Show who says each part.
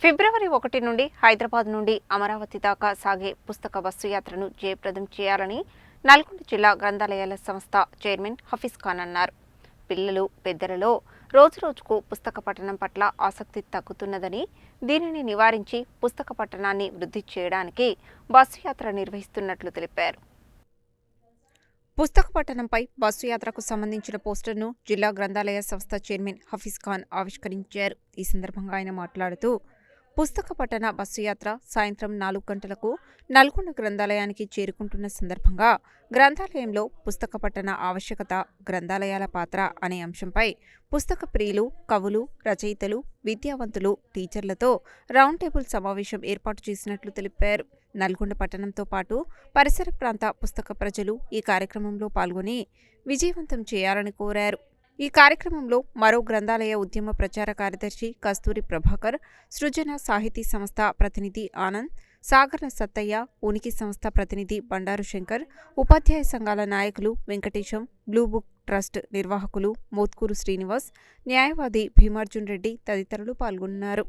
Speaker 1: ఫిబ్రవరి 1 నుండి హైదరాబాద్ నుండి అమరావతి దాకా సాగే పుస్తక బస్సు యాత్రను జయప్రదం చేయాలని నల్గొండ జిల్లా గ్రంథాలయాల సంస్థ చైర్మన్ హఫీజ్ ఖాన్ అన్నారు. పిల్లలు, పెద్దలలో రోజురోజుకు పుస్తక పఠనం పట్ల ఆసక్తి తగ్గుతున్నదని, దీనిని నివారించి పుస్తక పఠనాన్ని వృద్ధి చేయడానికి బస్సు యాత్ర నిర్వహిస్తున్నట్లు తెలిపారు. పుస్తక పఠనంపై బస్సు యాత్రకు సంబంధించిన పోస్టర్ను జిల్లా గ్రంథాలయ సంస్థ చైర్మన్ హఫీజ్ ఖాన్ ఆవిష్కరించారు. ఈ సందర్భంగా ఆయన మాట్లాడుతూ, పుస్తక పఠన బస్సు యాత్ర సాయంత్రం 4 గంటలకు నల్గొండ గ్రంథాలయానికి చేరుకుంటున్న సందర్భంగా గ్రంథాలయంలో పుస్తక పఠన ఆవశ్యకత, గ్రంథాలయాల పాత్ర అనే అంశంపై పుస్తక ప్రియులు, కవులు, రచయితలు, విద్యావంతులు, టీచర్లతో రౌండ్ టేబుల్ సమావేశం ఏర్పాటు చేసినట్లు తెలిపారు. నల్గొండ పట్టణంతో పాటు పరిసర ప్రాంత పుస్తక ప్రజలు ఈ కార్యక్రమంలో పాల్గొని విజయవంతం చేయాలని కోరారు. ఈ కార్యక్రమంలో మరో గ్రంథాలయ ఉద్యమ ప్రచార కార్యదర్శి కస్తూరి ప్రభాకర్, సృజన సాహితీ సంస్థ ప్రతినిధి ఆనంద్, సాగర్ల సత్తయ్య, ఉనికి సంస్థ ప్రతినిధి బండారు శంకర్, ఉపాధ్యాయ సంఘాల నాయకులు వెంకటేశం, బ్లూ బుక్ ట్రస్ట్ నిర్వాహకులు మోత్కూరు శ్రీనివాస్, న్యాయవాది భీమార్జున్ రెడ్డి తదితరులు పాల్గొన్నారు.